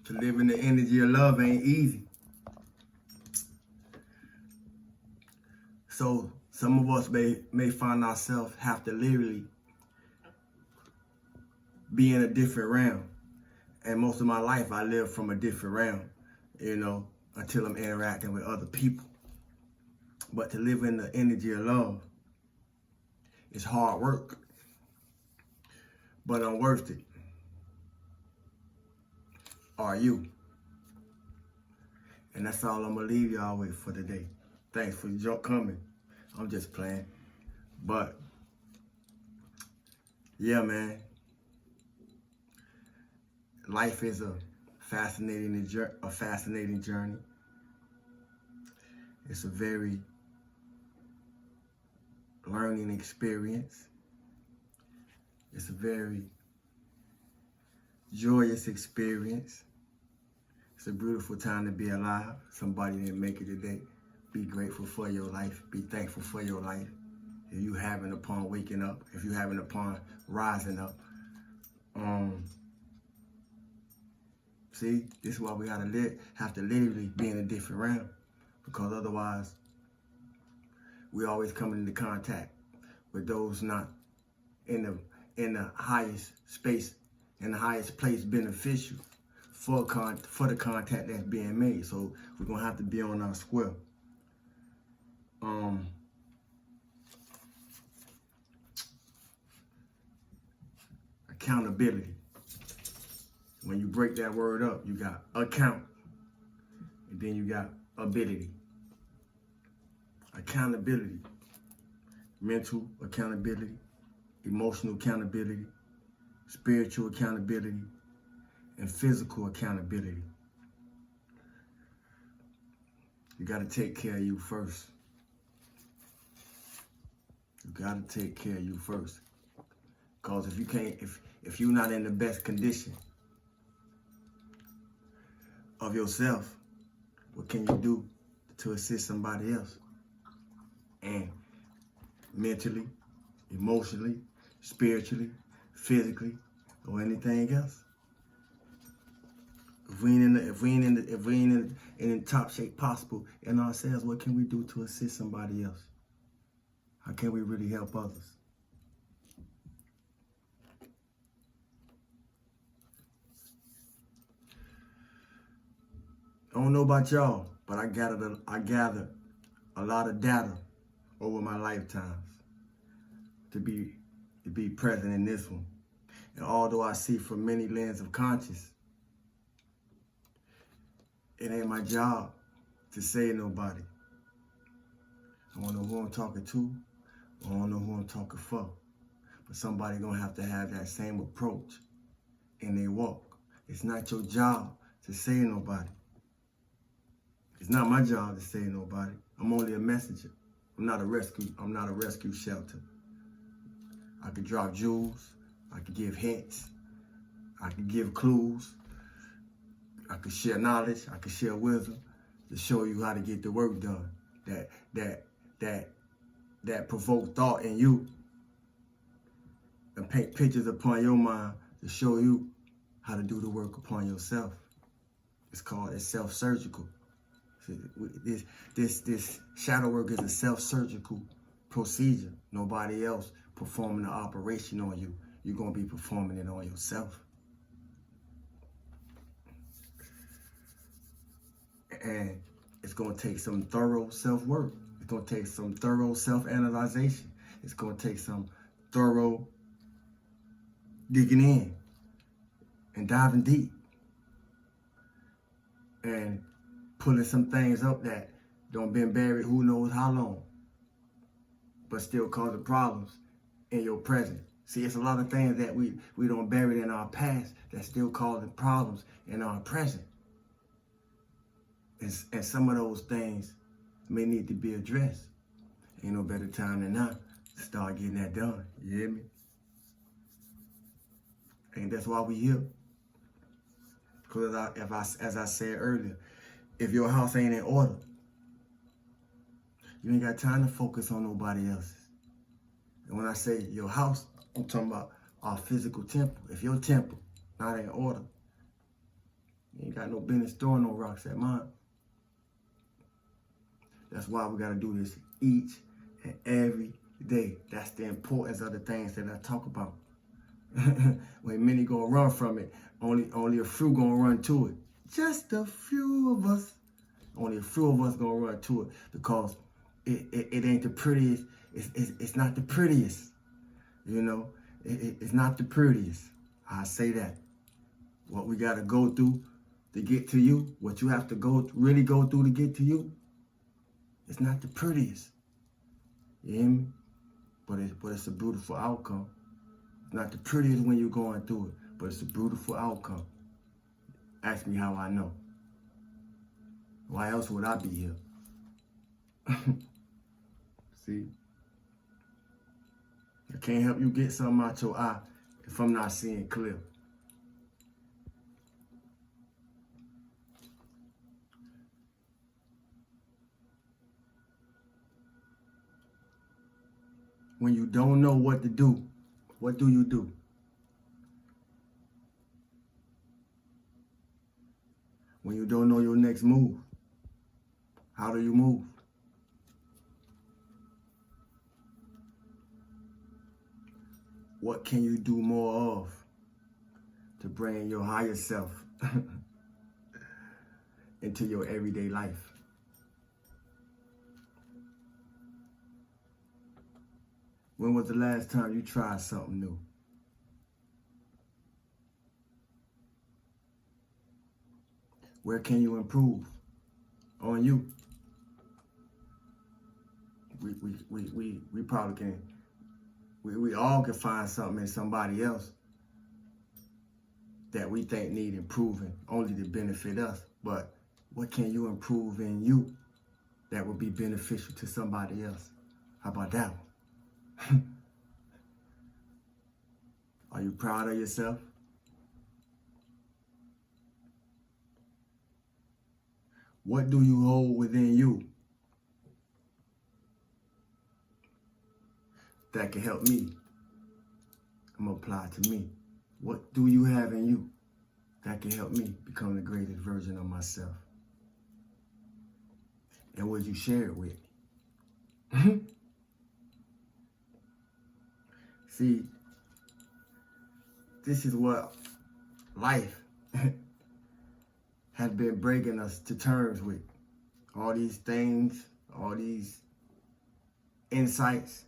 To live in the energy of love ain't easy. So some of us may find ourselves have to literally be in a different realm. And most of my life I live from a different realm, until I'm interacting with other people. But to live in the energy of love is hard work, but I'm worth it. Are you? And that's all I'm gonna leave y'all with for today. Thanks for coming. I'm just playing. But yeah, man. Life is a fascinating journey. It's a very learning experience. It's a very joyous experience. It's a beautiful time to be alive. Somebody didn't make it today. Be grateful for your life. Be thankful for your life. If you haven't upon waking up, if you haven't upon rising up. See, this is why we have to literally be in a different realm, because otherwise we always come into contact with those not in the highest space, in the highest place beneficial for the contact that's being made. So we're gonna have to be on our square. Accountability. When you break that word up, you got account, and then you got ability. Accountability, mental accountability, emotional accountability, spiritual accountability, and physical accountability. You got to take care of you first. You got to take care of you first. Because if you're not in the best condition of yourself, what can you do to assist somebody else? And mentally, emotionally, spiritually, physically, or anything else. If we ain't in top shape possible in ourselves, what can we do to assist somebody else? How can we really help others? I don't know about y'all, but I gathered a lot of data over my lifetimes to be present in this one. And although I see from many lenses of conscience, it ain't my job to save nobody. I don't know who I'm talking to, I don't know who I'm talking for, but somebody gonna have to have that same approach in their walk. It's not your job to save nobody. It's not my job to save nobody. I'm only a messenger. I'm not a rescue shelter. I could drop jewels. I could give hints. I could give clues. I could share knowledge. I could share wisdom to show you how to get the work done. That provoke thought in you and paint pictures upon your mind to show you how to do the work upon yourself. It's self-surgical. This shadow work is a self-surgical procedure. Nobody else performing the operation on you. You're going to be performing it on yourself. And it's going to take some thorough self-work. It's going to take some thorough self-analyzation. It's going to take some thorough digging in and diving deep. And pulling some things up that don't been buried who knows how long, but still causing problems in your present. See, it's a lot of things that we don't bury in our past that still causing problems in our present. And some of those things may need to be addressed. Ain't no better time than now to start getting that done. You hear me? And that's why we here. Because as I said earlier, if your house ain't in order, you ain't got time to focus on nobody else's. And when I say your house, I'm talking about our physical temple. If your temple not in order, You ain't got no business throwing no rocks at mine. That's why we got to do this each and every day. That's the importance of the things that I talk about. When many gonna run from it, only a few gonna run to it. Just a few of us. Only a few of us gonna run to it because it ain't the prettiest. It's not the prettiest. You know, it's not the prettiest. I say that. What we gotta go through to get to you, what you have to really go through to get to you, it's not the prettiest. You hear me? But it's a beautiful outcome. It's not the prettiest when you're going through it, but it's a beautiful outcome. Ask me how I know. Why else would I be here? See? I can't help you get something out your eye if I'm not seeing clear. When you don't know what to do, what do you do? When you don't know your next move, how do you move? What can you do more of to bring your higher self into your everyday life? When was the last time you tried something new? Where can you improve on you? We probably can. We all can find something in somebody else that we think need improving, only to benefit us. But what can you improve in you that would be beneficial to somebody else? How about that one? Are you proud of yourself? What do you hold within you that can help me? I'm going to apply it to me. What do you have in you that can help me become the greatest version of myself? And would you share it with me? See, this is what life has been bringing us to terms with. All these things, all these insights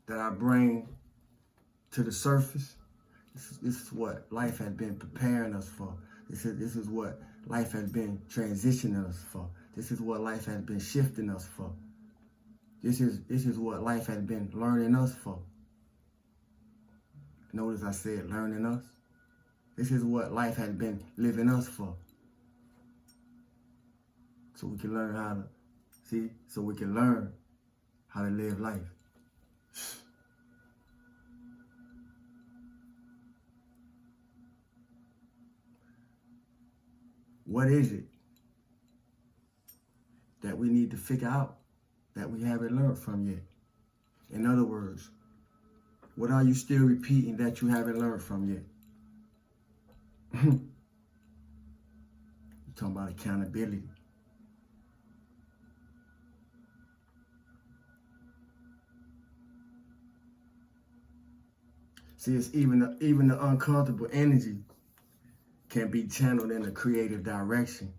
that I bring to the surface. This is what life has been preparing us for. This is what life has been transitioning us for. This is what life has been shifting us for. This is what life has been learning us for. Notice I said learning us. This is what life has been living us for. So we can learn how to, see, so we can learn how to live life. What is it that we need to figure out that we haven't learned from yet? In other words, what are you still repeating that you haven't learned from yet? You're talking about accountability. See, it's even the uncomfortable energy can be channeled in a creative direction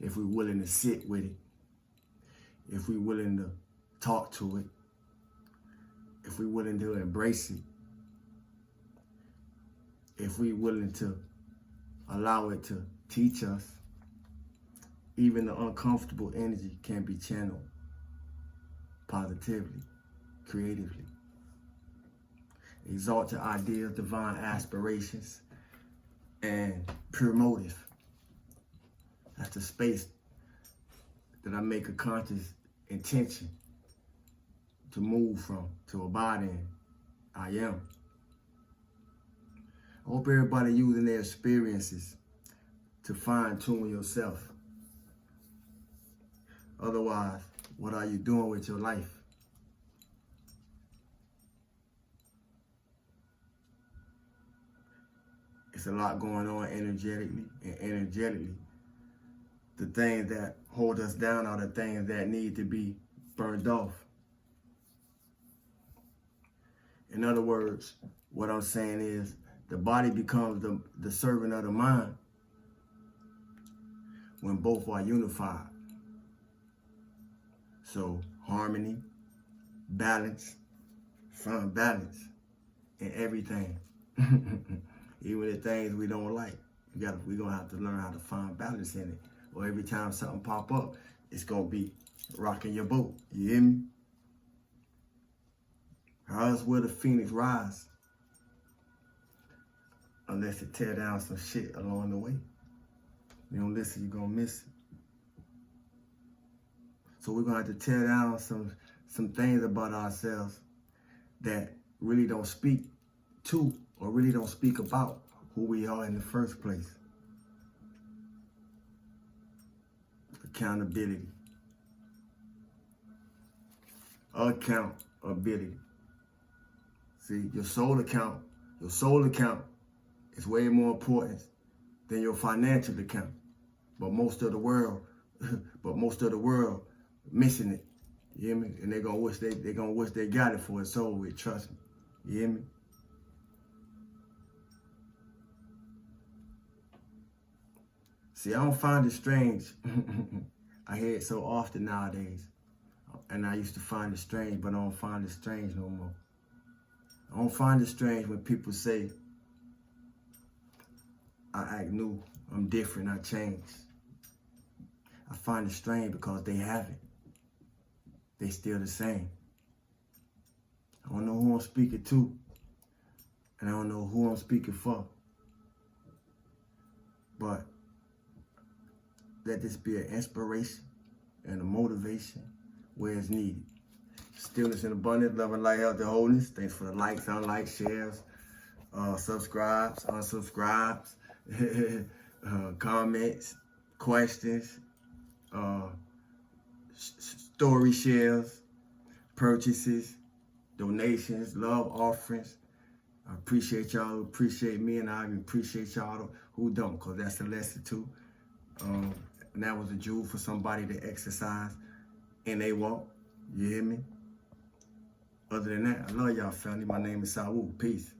if we're willing to sit with it, if we're willing to talk to it, if we're willing to embrace it, if we're willing to allow it to teach us. Even the uncomfortable energy can be channeled positively, creatively. Exalt your ideas, divine aspirations, and pure motive. That's the space that I make a conscious intention to move from, to abide in. I am. I hope everybody using their experiences to fine-tune yourself. Otherwise, what are you doing with your life? It's a lot going on energetically, and energetically, the things that hold us down are the things that need to be burned off. In other words, what I'm saying is the body becomes the servant of the mind when both are unified. So harmony, balance, find balance in everything. Even the things we don't like, we're gonna have to learn how to find balance in it. Or every time something pop up, it's gonna be rocking your boat. You hear me? How else will the phoenix rise? Unless it tear down some shit along the way. You don't listen, you're gonna miss it. So we're gonna have to tear down some things about ourselves that really don't speak to or really don't speak about who we are in the first place. Accountability. Accountability. See, your soul account is way more important than your financial account. But most of the world missing it. You hear me? And they're gonna wish they got it for it's over with, trust me. You hear me? See, I don't find it strange. I hear it so often nowadays. And I used to find it strange, but I don't find it strange no more. I don't find it strange when people say, I act new, I'm different, I changed. I find it strange because they haven't. They still the same. I don't know who I'm speaking to, and I don't know who I'm speaking for. But let this be an inspiration and a motivation where it's needed. Stillness and abundance, love and light, health and wholeness. Thanks for the likes, unlikes, shares, subscribes, unsubscribes, comments, questions, story shares, purchases, donations, love offerings. I appreciate y'all who appreciate me, and I appreciate y'all who don't, because that's a lesson too. And that was a jewel for somebody to exercise in they walk. You hear me? Other than that, I love y'all, family. My name is Saul. Peace.